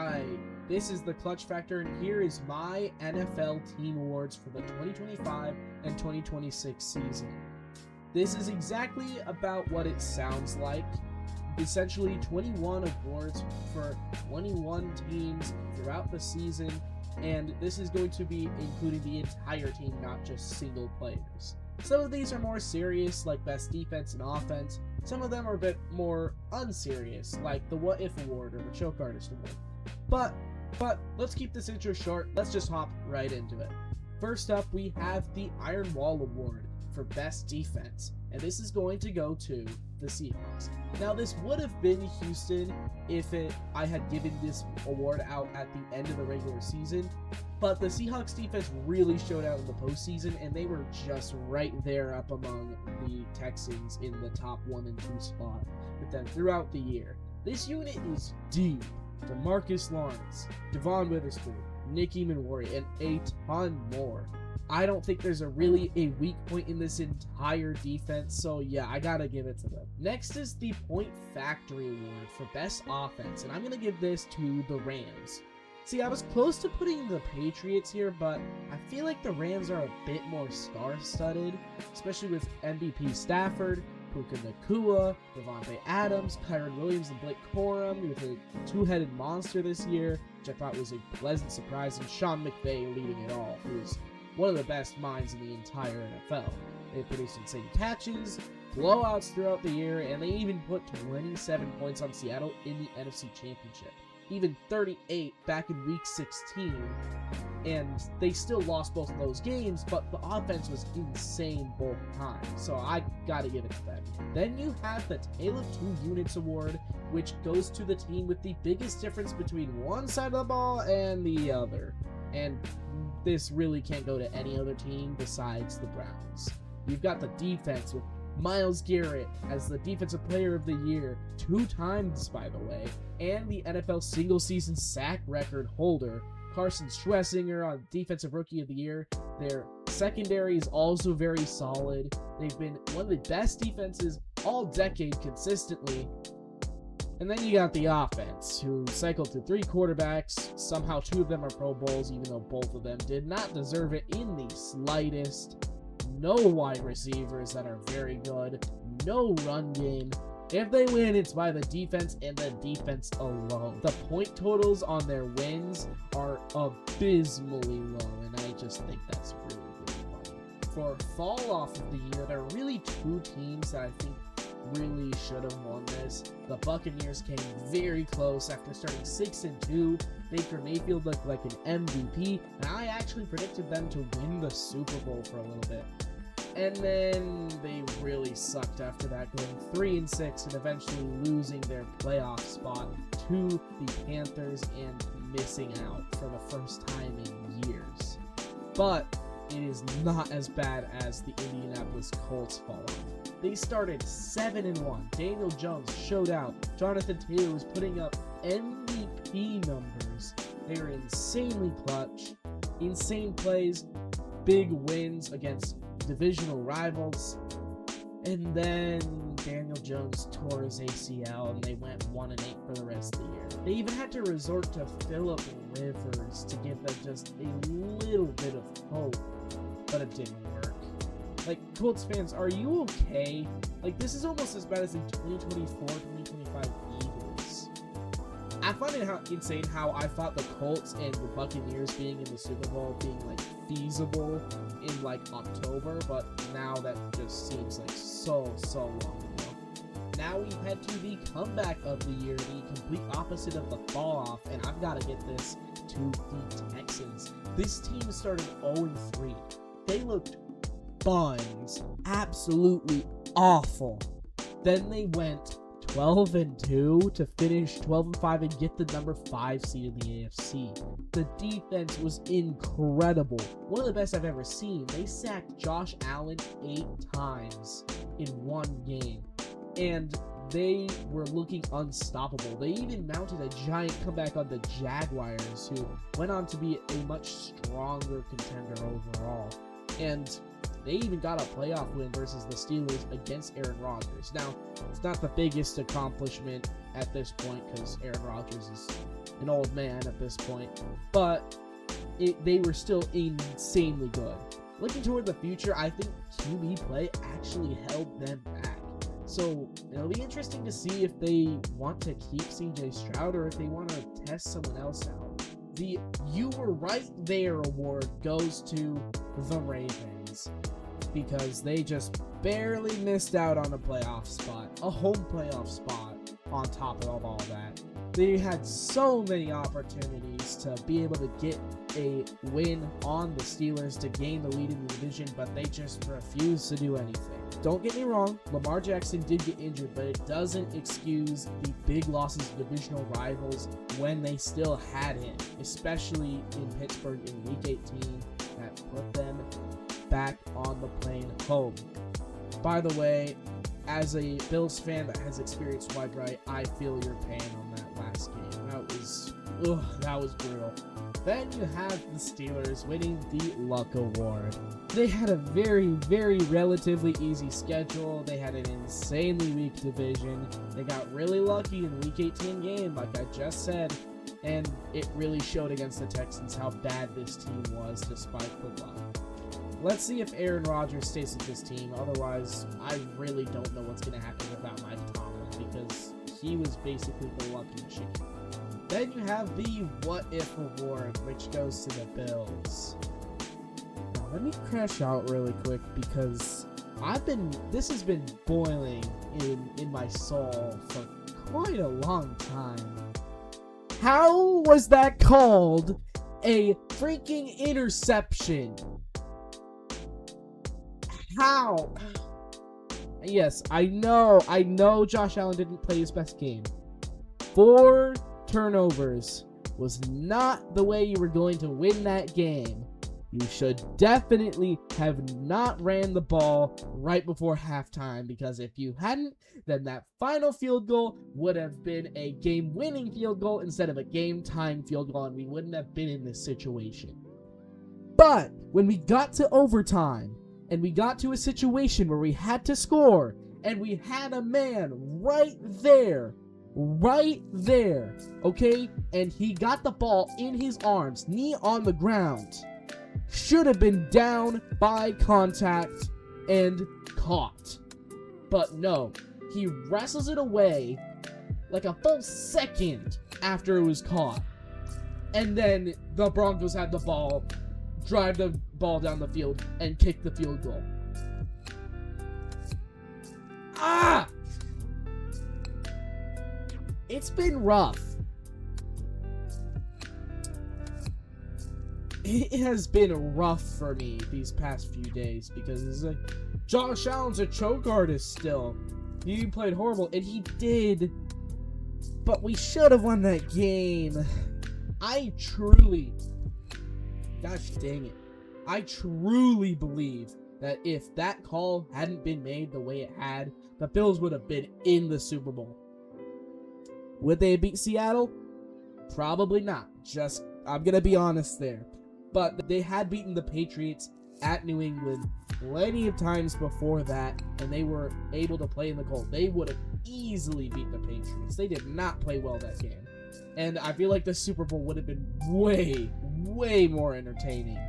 right, this is the Clutch Factor, and here is my NFL team awards for the 2025 and 2026 season. This is exactly about what it sounds like. Essentially 21 awards for 21 teams throughout the season, and this is going to be including the entire team, not just single players. Some of these are more serious, like Best Defense and Offense. Some of them are a bit more unserious, like the What If Award or the Choke Artist Award. But let's keep this intro short. Let's just hop right into it. First up, we have the Iron Wall Award for Best Defense, and this is going to go to the Seahawks. Now, this would have been Houston if I had given this award out at the end of the regular season, but the Seahawks defense really showed out in the postseason, and they were just right there up among the Texans in the top 1 and 2 spot with them throughout the year. This unit is deep. DeMarcus Lawrence, Devon Witherspoon, Nick Emanwari, and a ton more. I don't think there's really a weak point in this entire defense, so yeah, I gotta give it to them. Next is the Point Factory Award for Best Offense, and I'm gonna give this to the Rams. See, I was close to putting the Patriots here, but I feel like the Rams are a bit more star-studded, especially with MVP Stafford, Puka Nacua, Devontae Adams, Kyren Williams, and Blake Corum with a two-headed monster this year, which I thought was a pleasant surprise, and Sean McVay leading it all, who is one of the best minds in the entire NFL. They produced insane catches, blowouts throughout the year, and they even put 27 points on Seattle in the NFC Championship. Even 38 back in Week 16, and they still lost both of those games, but the offense was insane both times, so I gotta give it to them. Then you have the Tale of Two Units Award, which goes to the team with the biggest difference between one side of the ball and the other, and this really can't go to any other team besides the Browns. You've got the defense with Myles Garrett as the Defensive Player of the Year 2 times, by the way, and the NFL single-season sack record holder, Carson Schwessinger, on Defensive Rookie of the Year. Their secondary is also very solid. They've been one of the best defenses all decade consistently. And then you got the offense, who cycled through 3 quarterbacks. Somehow 2 of them are Pro Bowls, even though both of them did not deserve it in the slightest. No wide receivers that are very good. No run game. If they win, it's by the defense and the defense alone. The point totals on their wins are abysmally low, and I just think that's really, really funny. For fall off of the year, there are really 2 teams that I think really should have won this. The Buccaneers came very close after starting 6-2. Baker Mayfield looked like an MVP, and I actually predicted them to win the Super Bowl for a little bit. And then they really sucked after that, going 3-6 and eventually losing their playoff spot to the Panthers and missing out for the first time in years. But it is not as bad as the Indianapolis Colts fall off. They started 7-1. Daniel Jones showed out. Jonathan Taylor was putting up MVP numbers. They were insanely clutch, insane plays, big wins against divisional rivals. And then Daniel Jones tore his ACL, and they went 1-8 for the rest of the year. They even had to resort to Phillip Rivers to give them just a little bit of hope, but it didn't work. Like, Colts fans, are you okay? Like, this is almost as bad as the 2024-2025 Eagles. I find it insane how I thought the Colts and the Buccaneers being in the Super Bowl being, like, feasible in, like, October, but now that just seems like so long ago. Now we head to the comeback of the year, the complete opposite of the fall off, and I've got to get this to the Texans. This team started 0-3. They looked buns, absolutely awful. Then they went 12-2 to finish 12-5 and get the number 5 seed in the AFC. The defense was incredible. One of the best I've ever seen. They sacked Josh Allen 8 times in one game, and they were looking unstoppable. They even mounted a giant comeback on the Jaguars, who went on to be a much stronger contender overall. And they even got a playoff win versus the Steelers against Aaron Rodgers. Now, it's not the biggest accomplishment at this point because Aaron Rodgers is an old man at this point, but they were still insanely good. Looking toward the future, I think QB play actually held them back. So it'll be interesting to see if they want to keep CJ Stroud or if they want to test someone else out. The "You Were Right There" award goes to the Ravens because they just barely missed out on a playoff spot, a home playoff spot on top of all that. They had so many opportunities to be able to get a win on the Steelers to gain the lead in the division, but they just refused to do anything. Don't get me wrong, Lamar Jackson did get injured, but it doesn't excuse the big losses to divisional rivals when they still had him, especially in Pittsburgh in Week 18, that put them back on the plane home. By the way, as a Bills fan that has experienced wide right, I feel your pain on that last game. That was brutal. Then you have the Steelers winning the Luck Award. They had a very, very relatively easy schedule. They had an insanely weak division. They got really lucky in Week 18 game, like I just said, and it really showed against the Texans how bad this team was despite the luck. Let's see if Aaron Rodgers stays with this team. Otherwise, I really don't know what's going to happen without Mike Tomlin because he was basically the lucky machine. Then you have the What If Award, which goes to the Bills. Now, let me crash out really quick because this has been boiling in my soul for quite a long time. How was that called a freaking interception? How? Yes, I know Josh Allen didn't play his best game. 4 turnovers was not the way you were going to win that game. You should definitely have not ran the ball right before halftime, because if you hadn't, then that final field goal would have been a game-winning field goal instead of a game-time field goal, and we wouldn't have been in this situation. But when we got to overtime, and we got to a situation where we had to score, and we had a man right there, okay? And he got the ball in his arms, knee on the ground. Should have been down by contact and caught. But no, he wrestles it away like a full second after it was caught. And then the Broncos had the ball, drive the ball down the field, and kick the field goal. It's been rough. It has been rough for me these past few days because it's like, Josh Allen's a choke artist still. He played horrible, and he did. But we should have won that game. Gosh dang it. I truly believe that if that call hadn't been made the way it had, the Bills would have been in the Super Bowl. Would they beat Seattle? Probably not. I'm going to be honest there. But they had beaten the Patriots at New England plenty of times before that, and they were able to play in the cold. They would have easily beat the Patriots. They did not play well that game. And I feel like the Super Bowl would have been way, way more entertaining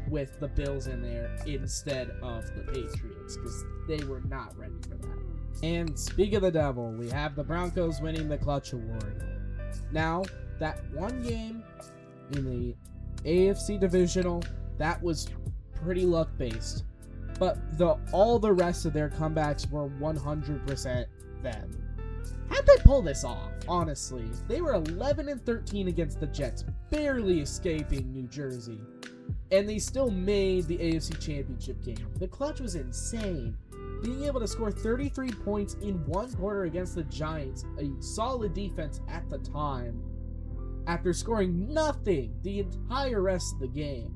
with the Bills in there instead of the Patriots, because they were not ready for that. And speak of the devil, we have the Broncos winning the Clutch Award. Now, that one game in the AFC Divisional, that was pretty luck-based. But all the rest of their comebacks were 100% them. How'd they pull this off, honestly? They were 11-13 against the Jets, barely escaping New Jersey. And they still made the AFC Championship game. The Clutch was insane. Being able to score 33 points in one quarter against the Giants, a solid defense at the time, after scoring nothing the entire rest of the game,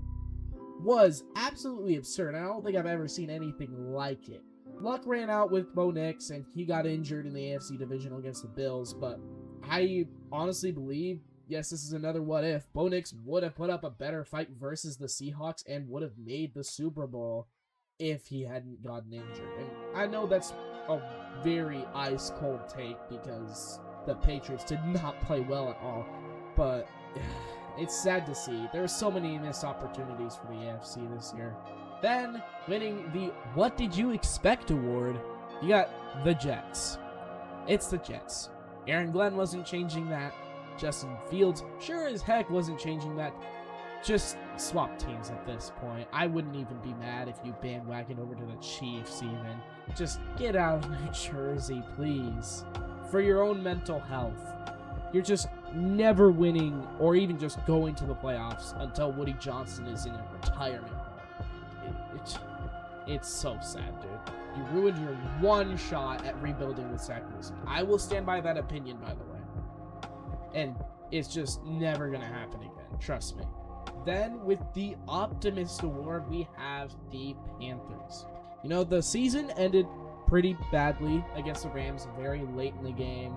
was absolutely absurd. I don't think I've ever seen anything like it. Luck ran out with Bo Nix, and he got injured in the AFC Divisional against the Bills, but I honestly believe, yes, this is another what if, Bo Nix would have put up a better fight versus the Seahawks and would have made the Super Bowl if he hadn't gotten injured. And I know that's a very ice-cold take because the Patriots did not play well at all. but it's sad to see. There were so many missed opportunities for the AFC this year. Then, winning the What Did You Expect award, you got the Jets. It's the Jets. Aaron Glenn wasn't changing that. Justin Fields sure as heck wasn't changing that. Just swap teams at this point. I wouldn't even be mad if you bandwagon over to the Chiefs even. Just get out of New Jersey, please. For your own mental health. You're just never winning or even just going to the playoffs until Woody Johnson is in a retirement home. It's so sad, dude. You ruined your one shot at rebuilding with Zach Wilson. I will stand by that opinion, by the way. And it's just never going to happen again. Trust me. Then, with the Optimist Award, we have the Panthers. You know, the season ended pretty badly against the Rams very late in the game.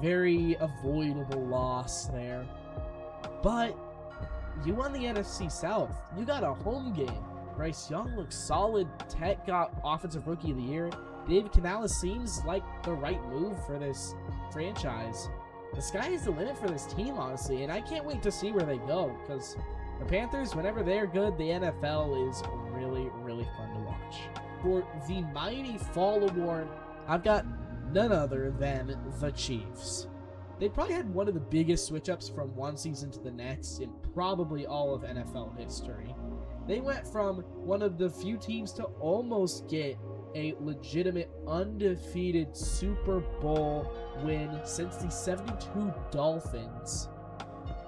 Very avoidable loss there. But you won the NFC South. You got a home game. Bryce Young looks solid. Tech got Offensive Rookie of the Year. David Canales seems like the right move for this franchise. The sky is the limit for this team, honestly, and I can't wait to see where they go, because the Panthers, whenever they're good, the NFL is really, really fun to watch. For the Mighty Fall Award, I've got none other than the Chiefs. They probably had one of the biggest switch-ups from one season to the next in probably all of NFL history. They went from one of the few teams to almost get a legitimate undefeated Super Bowl win since the 72 Dolphins,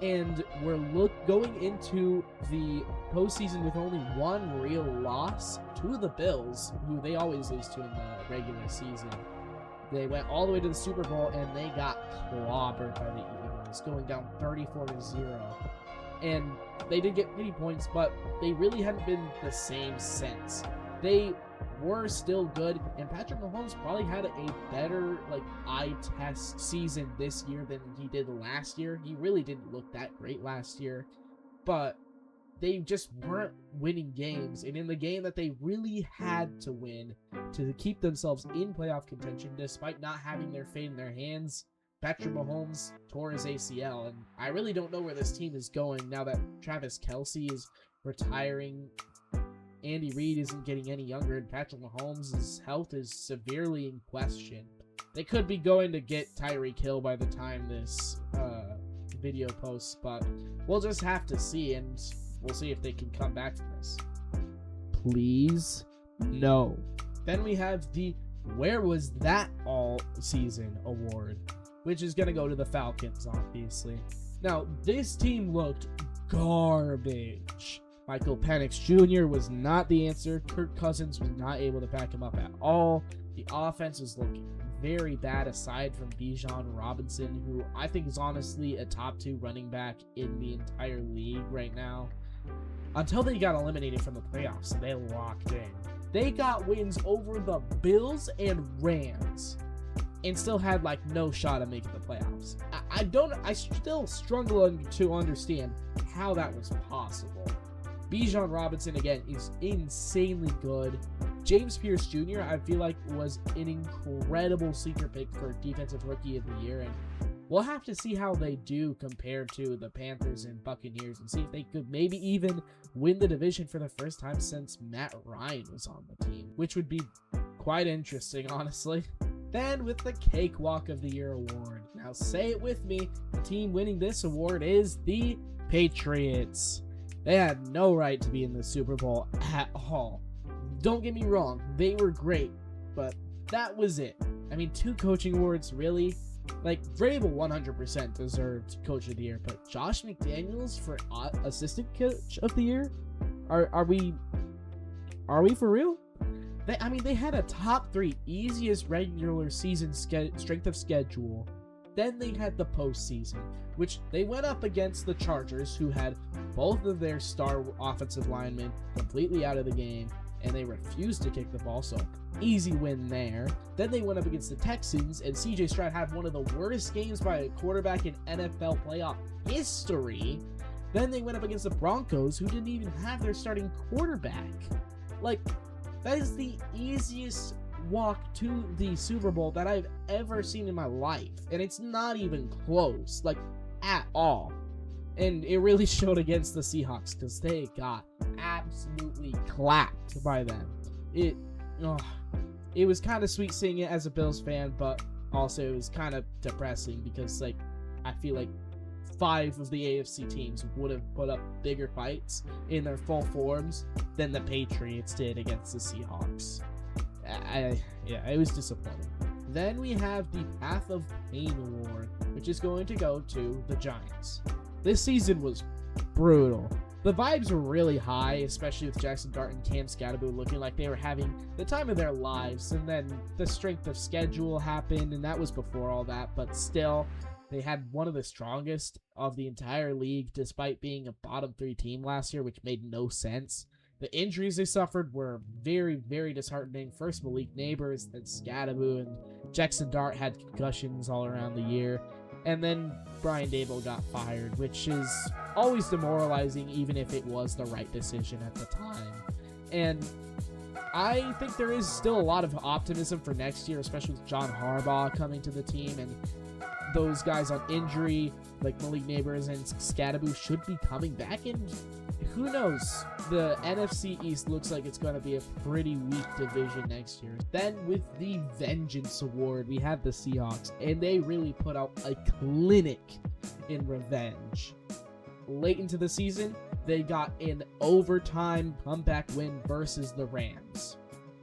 and we're going into the postseason with only one real loss to the Bills, who they always lose to in the regular season. They went all the way to the Super Bowl and they got clobbered by the Eagles, going down 34-0. And they did get 50 points, but they really hadn't been the same since. They were still good, and Patrick Mahomes probably had a better eye test season this year than he did last year. He really didn't look that great last year, but they just weren't winning games. And in the game that they really had to win to keep themselves in playoff contention, despite not having their fate in their hands, Patrick Mahomes tore his ACL, and I really don't know where this team is going now that Travis Kelce is retiring. Andy Reid isn't getting any younger, and Patrick Mahomes' health is severely in question. They could be going to get Tyreek Hill by the time this video posts, but we'll just have to see, and we'll see if they can come back from this. Please, no. Then we have the Where Was That All Season award, which is going to go to the Falcons, obviously. Now, this team looked garbage. Michael Penix Jr. was not the answer. Kirk Cousins was not able to back him up at all. The offense was looking very bad aside from Bijan Robinson, who I think is honestly a top 2 running back in the entire league right now. Until they got eliminated from the playoffs, they locked in. They got wins over the Bills and Rams and still had no shot at making the playoffs. I still struggle to understand how that was possible. Bijan Robinson, again, is insanely good. James Pierce Jr., I feel like, was an incredible sleeper pick for Defensive Rookie of the Year, and we'll have to see how they do compared to the Panthers and Buccaneers and see if they could maybe even win the division for the first time since Matt Ryan was on the team, which would be quite interesting, honestly. Then with the Cakewalk of the Year award. Now say it with me, the team winning this award is the Patriots. They had no right to be in the Super Bowl at all. Don't get me wrong, they were great, but that was it. I mean, 2 coaching awards, really? Vrabel 100% deserved Coach of the Year, but Josh McDaniels for Assistant Coach of the Year? Are we for real? They had a top 3 easiest regular season strength of schedule. Then they had the postseason, which they went up against the Chargers, who had both of their star offensive linemen completely out of the game, and they refused to kick the ball, so easy win there. Then they went up against the Texans, and CJ Stroud had one of the worst games by a quarterback in NFL playoff history. Then they went up against the Broncos, who didn't even have their starting quarterback. That is the easiest walk to the Super Bowl that I've ever seen in my life, and it's not even close. at all. And it really showed against the Seahawks because they got absolutely clapped by them. It was kind of sweet seeing it as a Bills fan, but also it was kind of depressing because, like, I feel like 5 of the AFC teams would have put up bigger fights in their full forms than the Patriots did against the Seahawks. It was disappointing. Then we have the Path of Pain Award, which is going to go to the Giants. This season was brutal. The vibes were really high, especially with Jackson Dart and Cam Scatterbo looking like they were having the time of their lives, and then the strength of schedule happened, and that was before all that, but still, they had one of the strongest of the entire league, despite being a bottom 3 team last year, which made no sense. The injuries they suffered were very, very disheartening. First Malik Neighbors, then Scatterbo, and Jackson Dart had concussions all around the year. And then Brian Daboll got fired, which is always demoralizing, even if it was the right decision at the time. And I think there is still a lot of optimism for next year, especially with John Harbaugh coming to the team, and those guys on injury, like Malik Neighbors and Scatterbo, should be coming back, and who knows? The NFC East looks like it's going to be a pretty weak division next year. Then with the Vengeance Award, we have the Seahawks, and they really put out a clinic in revenge. Late into the season, they got an overtime comeback win versus the Rams.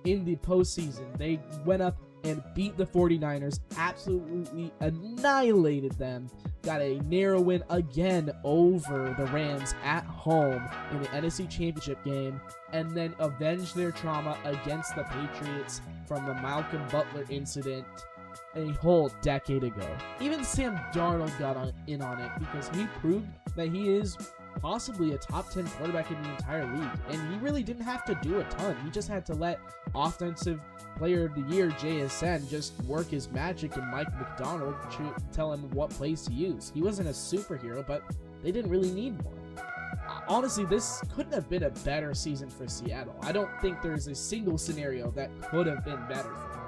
In the postseason, they went up and beat the 49ers, absolutely annihilated them, got a narrow win again over the Rams at home in the NFC Championship game, and then avenged their trauma against the Patriots from the Malcolm Butler incident a whole decade ago. Even Sam Darnold got in on it because he proved that he is possibly a top 10 quarterback in the entire league, and he really didn't have to do a ton. He just had to let Offensive Player of the Year JSN just work his magic and Mike McDonald tell him what plays to use. He wasn't a superhero, but they didn't really need one. Honestly, this couldn't have been a better season for Seattle. I don't think there's a single scenario that could have been better for them.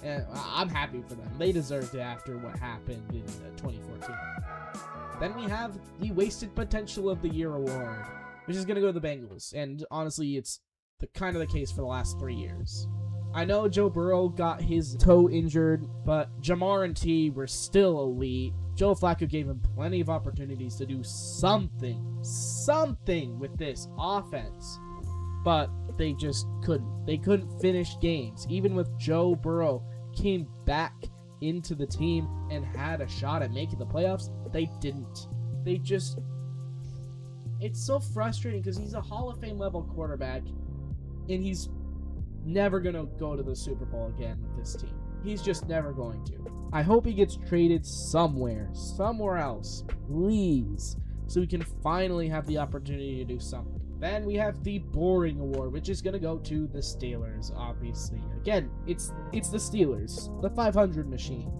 And I'm happy for them. They deserved it after what happened in 2014. Then we have the Wasted Potential of the Year award, which is going to go to the Bengals. And honestly, it's kind of the case for the last 3 years. I know Joe Burrow got his toe injured, but Jamar and T were still elite. Joe Flacco gave him plenty of opportunities to do something with this offense, but they just couldn't. They couldn't finish games. Even with Joe Burrow came back into the team and had a shot at making the playoffs, they didn't. It's so frustrating because he's a Hall of Fame level quarterback, and he's never going to go to the Super Bowl again with this team. He's just never going to. I hope he gets traded somewhere else, please, so we can finally have the opportunity to do something. Then we have the Boring Award, which is going to go to the Steelers, obviously. Again, it's the Steelers, the 500 machine.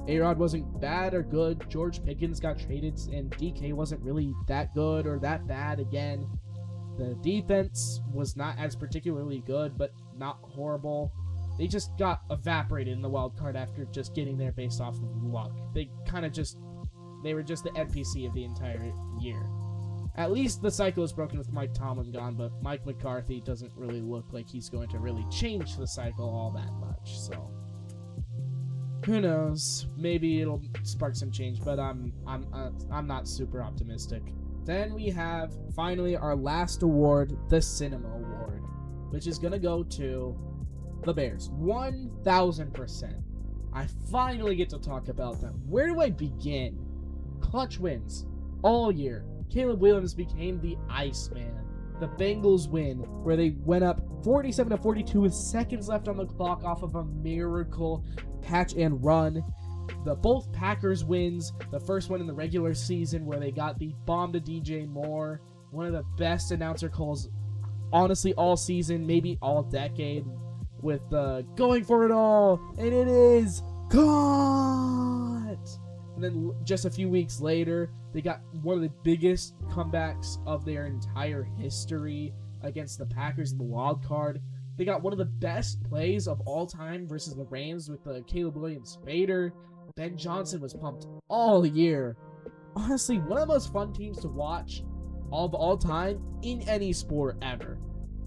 A-Rod wasn't bad or good. George Pickens got traded, and DK wasn't really that good or that bad again. The defense was not as particularly good, but not horrible. They just got evaporated in the wild card after just getting there based off of luck. They were just the NPC of the entire year. At least the cycle is broken with Mike Tomlin gone, but Mike McCarthy doesn't really look like he's going to really change the cycle all that much, so who knows? Maybe it'll spark some change, but I'm not super optimistic. Then we have finally our last award, the Cinema Award, which is gonna go to the Bears. 1000%. I finally get to talk about them. Where do I begin? Clutch wins all year. Caleb Williams became the Iceman. The Bengals win, where they went up 47-42 with seconds left on the clock off of a miracle catch and run. Both Packers wins, the first one in the regular season where they got the bomb to DJ Moore, one of the best announcer calls, honestly, all season, maybe all decade, with going for it all, and it is caught! And then just a few weeks later, they got one of the biggest comebacks of their entire history against the Packers in the wild card. They got one of the best plays of all time versus the Rams with the Caleb Williams fader. Ben Johnson was pumped all year. honestly one of the most fun teams to watch of all time in any sport ever.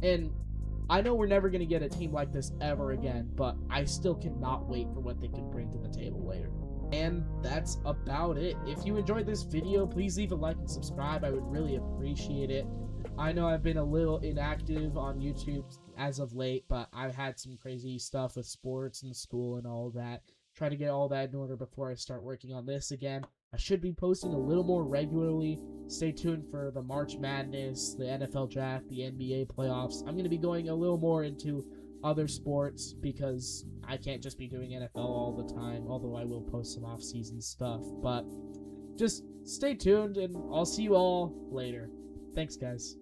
And I know we're never going to get a team like this ever again, but I still cannot wait for what they can bring to the table later. And that's about it. If you enjoyed this video, please leave a like and subscribe. I would really appreciate it. I know I've been a little inactive on YouTube as of late, but I've had some crazy stuff with sports and school and all that. Try to get all that in order before I start working on this again. I should be posting a little more regularly. Stay tuned for the March Madness, the NFL Draft, the NBA playoffs. I'm going to be going a little more into other sports because I can't just be doing NFL all the time, although I will post some off-season stuff. But just stay tuned, and I'll see you all later. Thanks, guys.